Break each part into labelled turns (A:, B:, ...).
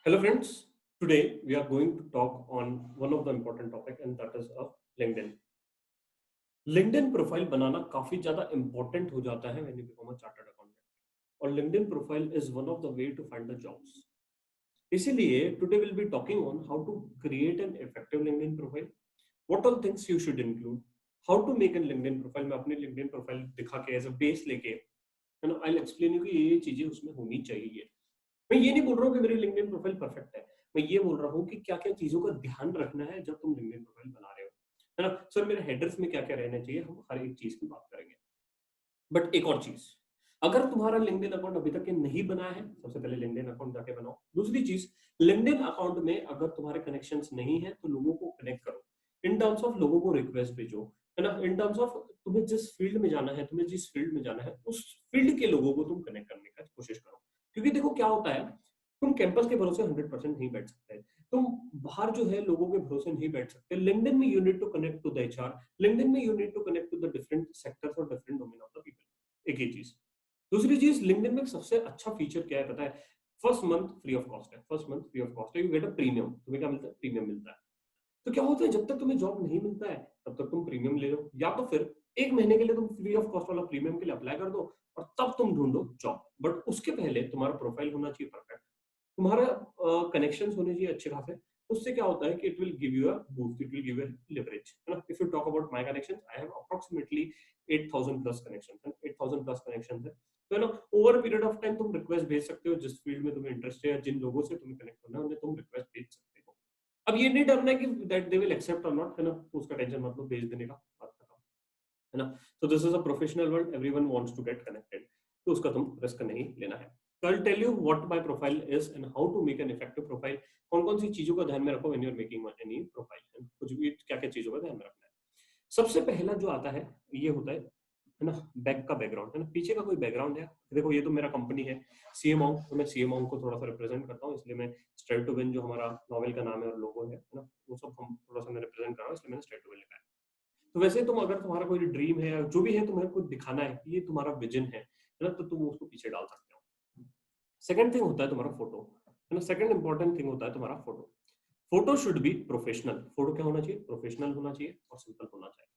A: Hello friends, today we are going to talk on one of the important topic and that is LinkedIn. LinkedIn profile बनाना काफी ज्यादा important हो जाता है when you become a chartered accountant और LinkedIn profile is one of the way to find the jobs. इसीलिए today will be talking on how to create an effective LinkedIn profile, what all things you should include, how to make an LinkedIn profile. मैं अपनी LinkedIn profile दिखा के as a base लेके I will explain you कि ये चीजें उसमें होनी चाहिए. मैं ये नहीं बोल रहा हूँ कि मेरी लिंक्डइन प्रोफाइल परफेक्ट है. मैं ये बोल रहा हूँ कि क्या-क्या चीजों का ध्यान रखना है जब तुम लिंक्डइन प्रोफाइल बना रहे हो. है ना? सर मेरे हेडर्स में क्या-क्या रहना चाहिए, हम हर एक चीज की बात करेंगे. बट एक और चीज, अगर तुम्हारा लिंक्डइन अकाउंट अभी तक के नहीं बनाया है, सबसे पहले लिंक्डइन अकाउंट जाके बनाओ. दूसरी चीज, लिंक्डइन अकाउंट में अगर तुम्हारे कनेक्शंस नहीं है तो लोगों को कनेक्ट करो. इन टर्म्स ऑफ लोगों को रिक्वेस्ट भेजो. है ना? इन टर्म्स ऑफ तुम्हें जिस फील्ड में जाना है, तुम्हें जिस फील्ड में जाना है, उस फील्ड के लोगों को तुम कनेक्ट करने का कोशिश करो. क्योंकि देखो क्या होता है, तुम कैंपस के भरोसे 100% नहीं बैठ सकते. तुम बाहर जो है लोगों के भरोसे नहीं बैठ सकते. लिंक्डइन में you need to connect to the HR. LinkedIn में you need to connect to the different sectors और different domain of the people. एक ही चीज. दूसरी चीज, लिंक्डइन में सबसे अच्छा फीचर क्या है पता है? First month free of cost है. First month free of cost है. You get a premium. तुम्हें क्या मिलता है? प्रीमियम मिलता है. तो क्या होता है, जब तक तुम्हें जॉब नहीं मिलता है तब तक तुम प्रीमियम ले लो, या तो फिर एक महीने के लिए तुम फ्री ऑफ कॉस्ट वाला प्रीमियम के लिए अप्लाई कर दो और तब तुम ढूंढो जॉब. बट उसके पहले तुम्हारा प्रोफाइल होना चाहिए परफेक्ट. तुम्हारा कनेक्शंस होने चाहिए अच्छे खासे. उससे क्या होता है कि it will give you a boost, it will give you leverage. है ना? If you talk about my connections, I have approximately 8000 plus connections है. 8000 प्लस कनेक्शंस है. तो है ना, ओवर पीरियड ऑफ टाइम तुम रिक्वेस्ट भेज सकते हो. जिस फील्ड में तुम्हें इंटरेस्ट है या जिन लोगों से तुम्हें कनेक्ट करना है उन्हें तुम रिक्वेस्ट भेज सकते हो. अब ये नहीं डरना है कि दैट दे विल एक्सेप्ट और नॉट. है ना? तो उसका टेंशन मतलब भेज देने का, बात खत्म. है ना? तो this is a professional world, everyone wants to get connected. तो उसका तुम रिस्क नहीं लेना है. So I'll tell you what my profile is and how to make an effective profile. कौन कौन सी चीजों का ध्यान में रखो when you're making any profile. कुछ भी क्या क्या चीजों का ध्यान में रखना है. सबसे पहला जो आता है ये होता है ना, बैक का बैकग्राउंड. है ना? पीछे का कोई बैकग्राउंड है. देखो ये तो मेरा कंपनी है सीएमओ, तो मैं सीएमओ को थोड़ा सा रिप्रेजेंट करता हूँ, इसलिए मैं स्ट्रेट टू विन जो हमारा नॉवेल का नाम है और लोगो है ना, वो सब हम थोड़ा सा मैं रिप्रेजेंट कर रहा हूँ, इसलिए मैंने स्ट्रेट टू विन लिखा है. तो वैसे तुम अगर तुम्हारा कोई ड्रीम है या जो भी है तुम्हें कुछ दिखाना है, ये तुम्हारा विजन है ना, तो तुम उसको पीछे डाल सकते हो. सेकंड थिंग होता है तुम्हारा फोटो. है ना? सेकंड इंपॉर्टेंट थिंग होता है तुम्हारा photo. Photo should be professional. Photo क्या होना चाहिए? प्रोफेशनल होना चाहिए और सिंपल होना चाहिए.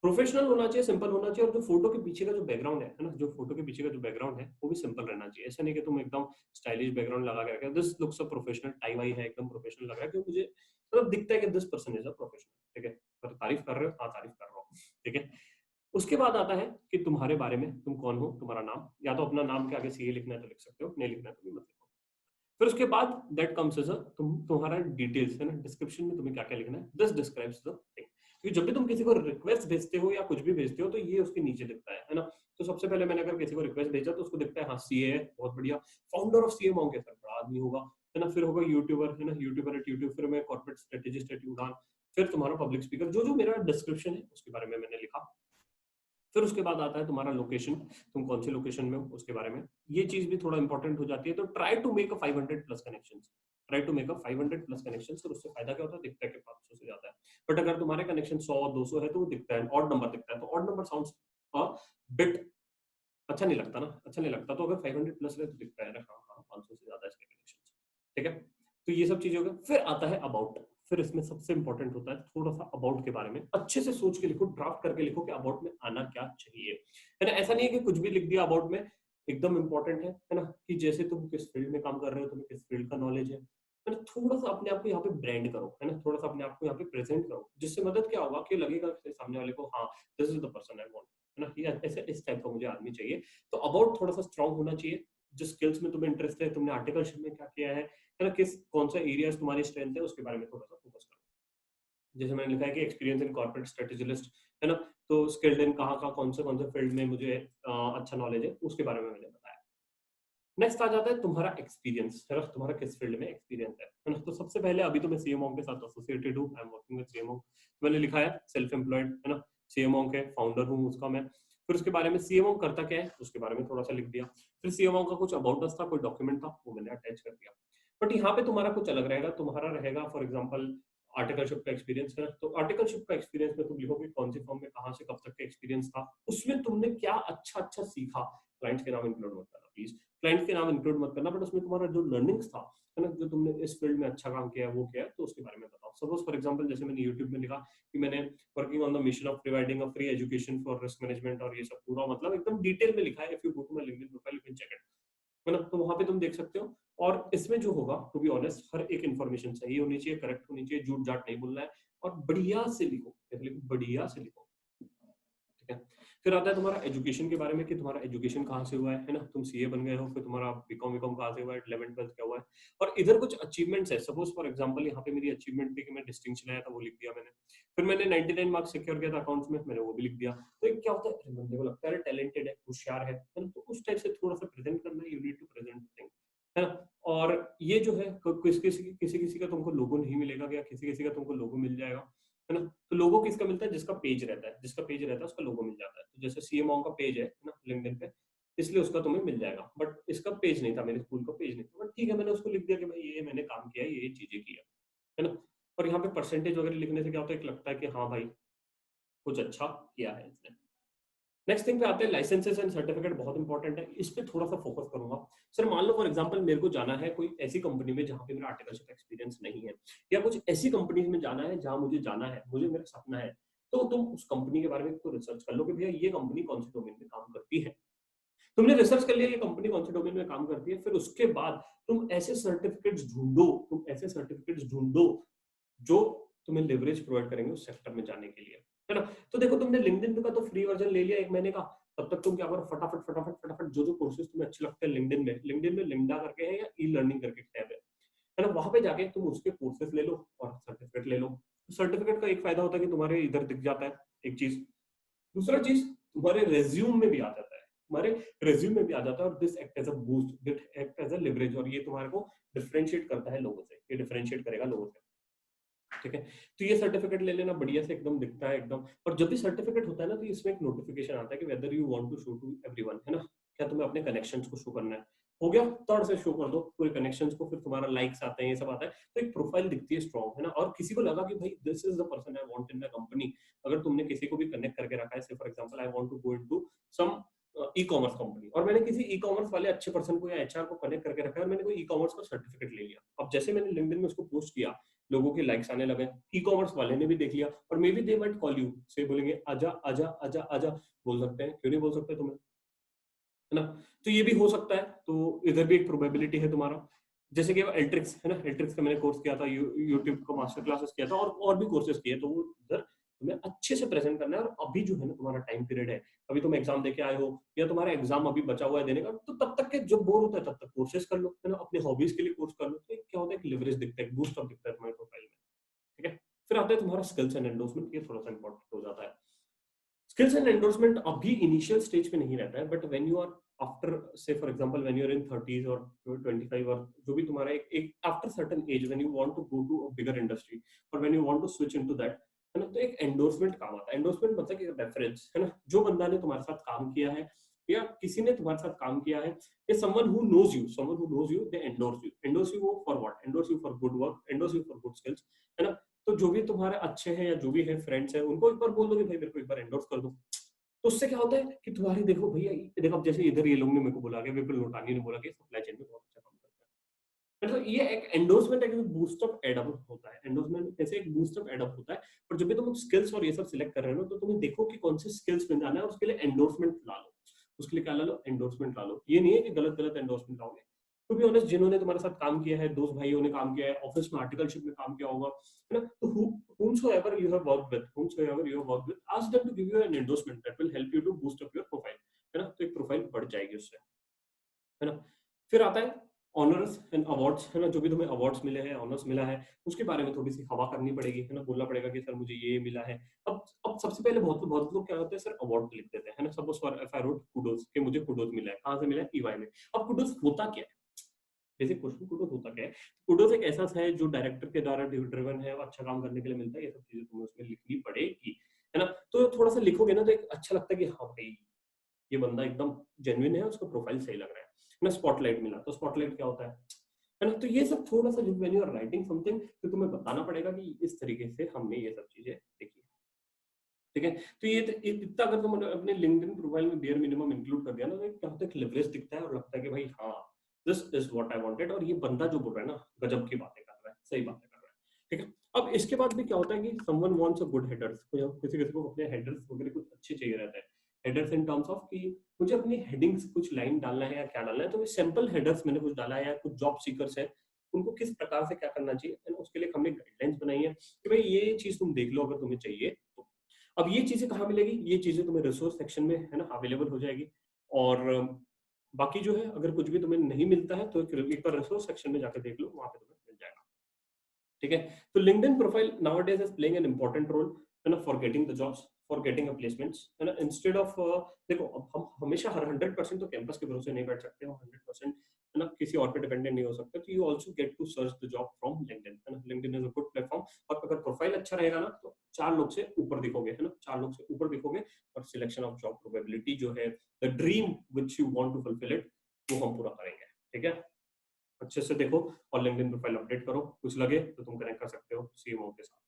A: प्रोफेशनल होना चाहिए, सिंपल होना चाहिए, और जो फोटो के पीछे का जो बैकग्राउंड है ना, जो फोटो के पीछे का जो बैकग्राउंड है वो भी सिंपल रहना चाहिए. ऐसा नहीं कि तुम एकदम स्टाइलिश बैकग्राउंड लगा के रखे, this looks a professional, tie वाई है, एकदम प्रोफेशनल लग रहा है, क्योंकि मुझे मतलब दिखता है कि this person is a professional. ठीक है? पर तारीफ कर रहे हो? हाँ तारीफ कर रहा हूँ. ठीक है? उसके बाद आता है कि तुम्हारे बारे में, तुम कौन हो, तुम्हारा नाम, या तो अपना नाम के आगे सीए लिखना है तो लिख सकते हो, नहीं लिखना है तो भी मत लिखो. फिर उसके बाद दैट कम्स एज अ तुम्हारा डिटेल्स. है ना? डिस्क्रिप्शन में तुम्हें क्या क्या लिखना है, दिस डिस्क्राइब्स द थिंग. क्योंकि जब भी तुम किसी को रिक्वेस्ट भेजते हो या कुछ भी भेजते हो तो ये उसके नीचे दिखता है ना. तो सबसे पहले मैंने अगर किसी को रिक्वेस्ट भेजा तो उसको दिखता है हाँ सीए है, बहुत बढ़िया, फाउंडर ऑफ सीए होंगे, सर बड़ा आदमी होगा. है ना? फिर होगा यूट्यूबर. है ना? YouTuber at YouTube. फिर मैं कॉर्पोरेट स्ट्रेटेजिस्ट एट उड़ान. फिर तुम्हारा पब्लिक स्पीकर, जो जो मेरा डिस्क्रिप्शन है उसके बारे में मैंने लिखा. फिर उसके बाद आता है तुम्हारा लोकेशन, तुम कौन से लोकेशन में हो उसके बारे में. ये चीज भी थोड़ा इंपॉर्टेंट हो जाती है. तो try to make a 500 plus connections. Try to make a 500 plus connections. और उससे फायदा क्या होता है? दिखता है कि 500 से ज्यादा है. बट अगर तुम्हारे कनेक्शन 100 200 है तो वो दिखता है, ऑड नंबर दिखता है. तो odd number sounds a bit अच्छा नहीं लगता ना, अच्छा नहीं लगता. तो अगर 500 प्लस है तो दिखता है ना, हाँ हाँ 500 से ज्यादा इसके कनेक्शन. ठीक है? तो ये सब चीजें हो गई. फिर आता है अबाउट. फिर इसमें सबसे इंपॉर्टेंट होता है थोड़ा सा अबाउट के बारे में अच्छे से सोच के लिखो, ड्राफ्ट करके लिखो कि अबाउट में आना क्या चाहिए. है ना? ऐसा नहीं है कि कुछ भी लिख दिया अबाउट में. एकदम इंपॉर्टेंट है ना, कि जैसे तुम किस फील्ड में काम कर रहे हो, तुम्हें किस फील्ड का नॉलेज है. ना? थोड़ा सा अपने आप को यहाँ पे ब्रांड करो. है ना? थोड़ा सा अपने आप को यहाँ पे प्रेजेंट करो, जिससे मदद क्या होगा कि लगेगा कि सामने वाले को हाँ this is the person I want. है ना? ये ऐसे इस टाइप का मुझे आदमी चाहिए. तो अबाउट थोड़ा सा स्ट्रांग होना चाहिए. जिस स्किल्स में तुम्हें इंटरेस्ट है, तुमने आर्टिकलशिप में क्या किया है ना, किस कौन सा एरियाज तुम्हारी स्ट्रेंथ है, उसके बारे में थोड़ा सा फोकस करो. जैसे मैंने लिखा है कि एक्सपीरियंस इन कॉर्पोरेट स्ट्रेटेजिस्ट. है ना? तो स्किल्ड इन कहाँ का कौन से फील्ड में मुझे अच्छा नॉलेज है, उसके बारे में मैंने बताया. नेक्स्ट आ जाता है तुम्हारा एक्सपीरियंस. है ना? तुम्हारा किस फील्ड में एक्सपीरियंस है ना? तो सबसे पहले अभी तो मैं सीएमओ के साथ एसोसिएटेड हूँ, I am working with CMO. मैंने लिखा है सेल्फ एम्प्लॉयड. है ना? सीएमओ के फाउंडर हूँ उसका मैं. फिर उसके बारे में सीएमओ करता क्या है उसके बारे में थोड़ा सा लिख दिया. फिर सीएमओ का कुछ अबाउट अस था, कोई डॉक्यूमेंट था, वो मैंने अटैच कर दिया. बट यहाँ पे तुम्हारा कुछ अलग रहेगा. तुम्हारा रहेगा फॉर एग्जाम्पल आर्टिकलशिप का एक्सपीरियंस है. तो आर्टिकलशिप का एक्सपीरियंस में तुम लिखोगे कौन सी फॉर्म में कहाँ से कब तक का एक्सपीरियंस था, उसमें तुमने क्या अच्छा अच्छा सीखा. क्लाइंट्स के नाम इंक्लूड मत करना प्लीज, क्लाइंट के नाम इंक्लूड मत करना, बट उसमें तुम्हारा जो लर्निंग्स था, है ना, जो तुमने इस फील्ड में अच्छा काम किया है वो किया है, तो उसके बारे में बताओ। सपोज फॉर एग्जांपल जैसे मैंने यूट्यूब में लिखा कि मैंने working on the mission of providing a free education for risk management, और ये सब पूरा मतलब एकदम डिटेल में लिखा है। If you go to my LinkedIn profile you can check it, है ना, तो वहां पे तुम देख सकते हो। और इसमें जो होगा, टू बी ऑनेस्ट, हर एक इन्फॉर्मेशन सही होनी चाहिए, करेक्ट होनी चाहिए, झूठ झाट नहीं बोलना है, और बढ़िया से लिखो, बढ़िया से लिखो, ठीक है। फिर आता है तुम्हारा एजुकेशन के बारे में कि तुम्हारा एजुकेशन कहाँ से हुआ है ना, तुम सीए बन गए हो, फिर तुम्हारा बीकॉम कहाँ से हुआ है, 11th 12th क्या हुआ है, और इधर कुछ अचीवमेंट्स है। सपोज फॉर एग्जांपल यहाँ पे मेरी अचीवमेंट थी कि मैं डिस्टिंक्शन आया था, वो लिख दिया मैंने। फिर मैंने 99 मार्क्स सिक्योर किया था अकाउंट्स में, मैंने वो भी लिख दिया। तो एक क्या होता है, अरे बंदे को लगता है टैलेंटेड है, होशियार है ना, तो उस टाइप से थोड़ा सा प्रेजेंट करना है, you need to present thing, है ना। और ये जो है किसी किसी का तुमको लोगो नहीं मिलेगा, या किसी किसी का तुमको लोगो मिल जाएगा, है ना। तो लोगो किसका मिलता है, जिसका पेज रहता है, जिसका पेज रहता है उसका लोगो मिल जाता है। तो जैसे सीएमओ का पेज है ना लिंक्डइन पे, इसलिए उसका तुम्हें मिल जाएगा, बट इसका पेज नहीं था, मेरे स्कूल का पेज नहीं था, बट ठीक है, मैंने उसको लिख दिया कि भाई ये मैंने काम किया है, ये चीजें की है ना। और यहाँ पे परसेंटेज वगैरह लिखने से क्या होता है, एक लगता है कि हाँ भाई कुछ अच्छा किया है इसने। नेक्स्ट थिंग पे आते हैं लाइसेंसेस एंड सर्टिफिकेट, बहुत इंपॉर्टेंट है, इस पे थोड़ा सा फोकस करूंगा। सर मान लो फॉर एग्जांपल मेरे को जाना है कोई ऐसी कंपनी में जहां पे मेरा आर्टिकलशिप एक्सपीरियंस नहीं है, या कुछ ऐसी कंपनी में जाना है जहां मुझे जाना है, मुझे मेरा सपना है, तो तुम उस कंपनी के बारे में तो रिसर्च कर लो कि भैया ये कंपनी कौन से डोमेन में काम करती है। तुमने रिसर्च कर लिया ये कंपनी कौन से डोमेन में काम करती है, फिर उसके बाद तुम ऐसे सर्टिफिकेट्स ढूंढो, जो तुम्हें लेवरेज प्रोवाइड करेंगे उस सेक्टर में जाने के लिए, है ना। तो देखो तुमने लिंक्डइन का तो फ्री वर्जन ले लिया 1 महीने का, तब तक तुम क्या करो, फटाफट फटाफट फटाफट जो जो कोर्सेज तुम्हें अच्छे लगते हैं लिंक्डइन में लिंक्डा करके है या ई लर्निंग करके टैब है ना, वहां पे जाके तुम उसके कोर्सेज ले लो और सर्टिफिकेट ले लो। सर्टिफिकेट का एक फायदा होता है कि तुम्हारे इधर दिख जाता है, एक चीज। दूसरा चीज तुम्हारे रेज्यूम में भी आ जाता है, तुम्हारे रेज्यूम में भी आ जाता है, और this act as a boost, this act as a leverage, और ये तुम्हारे को डिफरेंशिएट करता है लोगों से, ये डिफरेंशिएट करेगा लोगों से, ठीक है। तो ये सर्टिफिकेट ले लेना, बढ़िया से एकदम दिखता है एकदम। और जब भी सर्टिफिकेट होता है ना, तो इसमें एक नोटिफिकेशन आता है कि whether you want to show to everyone, है ना, क्या तुम्हें अपने कनेक्शंस को शो करना है, हो गया, तौर से शो कर दो पूरे कनेक्शंस को, फिर तुम्हारा लाइक्स आते हैं, ये सब आता है, तो एक प्रोफाइल दिखती है स्ट्रांग, है ना। और किसी को लगा कि भाई this is the person I want in my company, अगर तुमने किसी को भी कनेक्ट करके रखा है, say for example I want to go into some e commerce company, और मैंने किसी ई कॉमर्स वाले अच्छे पर्सन को या एचआर को कनेक्ट करके रखा है, और मैंने कोई ई कॉमर्स का सर्टिफिकेट ले लिया, अब जैसे मैंने लिंक्डइन में उसको पोस्ट किया, लोगों के लाइक्स आने लगे, ई कॉमर्स वाले ने भी देख लिया, और may be they might call you, से बोलेंगे आजा आजा आजा आजा, बोल सकते हैं, क्यों नहीं बोल सकते तुम्हें, है ना। तो ये भी हो सकता है, तो इधर भी एक प्रोबेबिलिटी है तुम्हारा। जैसे कि एल्ट्रिक्स है ना, एल्ट्रिक्स का मैंने कोर्स किया था, यूट्यूब का मास्टर क्लासेस किया था, और भी कोर्सेज किए, तो वो इधर तुम्हें अच्छे से प्रेजेंट करना है। और अभी जो है ना तुम्हारा टाइम पीरियड है, अभी तुम एग्जाम देके आए हो, या तुम्हारा एग्जाम अभी बचा हुआ है देने का, तो तब तक के जब बोर होता है तब तक कोर्सेज कर लो, है ना, अपने हॉबीज के लिए कोर्स कर लो, तो क्या होता है कि लिवरेज दिखता है, बूस्ट अप दिखता है तुम्हारे प्रोफाइल में, ठीक है। फिर आता है तुम्हारा स्किल्स एंड एंडोर्समेंट, ये थोड़ा सा इंपॉर्टेंट हो जाता है। स्किल्स एंड एंडोर्समेंट अभी इनिशियल स्टेज पे नहीं रहता है, but when you are after, say for example when you are in 30s और 25, और जो भी तुम्हारा एक after certain age, when you want to go to a bigger industry, और when you want to switch into that, है ना, तो एक एंडोर्समेंट काम आता है। एंडोर्समेंट मतलब कि रेफरेंस, है ना, जो बंदा ने तुम्हारे साथ काम किया है, या किसी ने तुम्हारे साथ काम किया है, या someone who knows you, they endorse you for what, endorse you for good work, endorse you for good skills, है ना। तो जो भी तुम्हारे अच्छे हैं या जो भी है फ्रेंड्स हैं, उनको एक बार बोल दो कि भाई मेरे को एक बार एंडोर्स कर दो, तो उससे क्या होता है कि तुम्हारी, देखो भैया, देखो अब जैसे इधर ये लोग ने मेरे को बोला, विपुल लोटानी ने बोला कि सप्लाई चेन में बहुत अच्छा काम करता है, मतलब ये एक एंडोर्समेंट, एक बूस्टअप एडअप होता है, एंडोर्समेंट ऐसे एक बूस्टअप एडअप होता है। और जब भी तुम स्किल्स और ये सब सिलेक्ट कर रहे हो ना, तो तुम्हें देखो कि कौन से स्किल्स में जाना है, और उसके लिए एंडोर्समेंट ला लो, उसके लिए क्या ला लो, एंडोर्समेंट ला लो। ये नहीं है कि गलत गलत एंडोर्समेंट लाओगे। टू बी ऑनेस्ट, जिन्होंने तुम्हारे साथ काम किया है, दोस्त भाइयों ने काम किया है, ऑफिस में आर्टिकलशिप में काम किया होगा, है ना, तो whomsoever you have worked with, ask them to give you an endorsement that will help you to boost up your profile, है ना, तो एक प्रोफाइल बढ़ जाएगी उससे, है ना। फिर आता है ऑनर्स एंड अवार्ड्स, है ना, जो भी तुम्हें अवार्ड्स मिले हैं, ऑनर्स मिला है, उसके बारे में थोड़ी सी हवा करनी पड़ेगी, है ना, बोलना पड़ेगा कि सर मुझे ये मिला है। अब सबसे पहले बहुत बहुत लोग क्या करते हैं, सर अवार्ड लिख देते हैं, है ना, suppose for if I wrote kudos, कि मुझे कुडोज मिला है, कहाँ से मिला है, ईवाई में। अब कुडोज होता क्या है, बेसिक क्वेश्चन, कुडोज होता क्या है। कुडोज एक ऐसा है जो डायरेक्टर के द्वारा ड्रिवन है, और अच्छा काम करने के लिए मिलता है, ये सब चीजें तुम्हें उसमें लिखनी पड़ेगी, है ना। तो थोड़ा सा लिखोगे ना, तो एक अच्छा लगता है कि हाँ भाई ये बंदा एकदम जेन्युइन है, उसका प्रोफाइल सही लग रहा है ना। स्पॉटलाइट मिला, तो स्पॉटलाइट क्या होता है ना, तो ये सब थोड़ा सा जब when you are writing something, तो तुम्हें बताना पड़ेगा कि इस तरीके से हमने ये सब चीजें देखी, ठीक है। तो ये इतना अगर तुम अपने लिंक्डइन प्रोफाइल में बेयर मिनिमम इंक्लूड कर दिया ना, तो क्या होता है कि लेवरेज दिखता है और लगता है कि भाई हाँ, this is what I wanted, और ये बंदा जो बोल रहा है ना, गजब की बातें कर रहा है, सही बातें कर रहा है। ठीक है। अब इसके बाद भी क्या होता है कि someone wants a good headers, किसी किसी को अपने हेडर्स वगैरह कुछ अच्छे चाहिए रहते हैं। हेडर्स इन टर्म्स ऑफ कि मुझे अपनी हेडिंग्स कुछ लाइन डालना है या क्या डालना है, तो सिंपल हेडर्स मैंने कुछ डाला है, या कुछ जॉब सीकर्स है उनको किस प्रकार से क्या करना चाहिए, and उसके लिए हमने गाइडलाइंस बनाई है कि भाई ये चीज तुम देख लो अगर तुम्हें चाहिए तो। अब ये चीजें कहाँ मिलेगी, ये चीजें तुम्हें रिसोर्स सेक्शन में है ना अवेलेबल हो जाएगी। और बाकी जो है अगर कुछ भी तुम्हें नहीं मिलता है तो एक बार रिसोर्स सेक्शन में जाकर देख लो, वहां पे तुम्हें मिल जाएगा। ठीक है। तो LinkedIn profile nowadays is playing an important role, है ना, for getting the jobs, for getting a placements, है ना, इंस्टेड ऑफ देखो अब हम हमेशा हर 100% तो कैंपस के भरोसे नहीं बैठ सकते, हम 100% है ना किसी और पे डिपेंडेंट नहीं हो सकते। तो you also get to search the job from LinkedIn, है ना। LinkedIn is a good platform, और अगर प्रोफाइल अच्छा रहेगा ना तो 4 लोग से ऊपर दिखोगे, है ना, 4 लोग से ऊपर दिखोगे, और सिलेक्शन ऑफ जॉब प्रोबेबिलिटी जो है, the dream which you want to fulfil it, वो हम पूरा करेंगे। ठीक है। अच्छे से देखो और लिंक्डइन प्रोफाइल अपडेट करो, कुछ लगे तो तुम कनेक्ट कर सकते हो सीएमओ के साथ।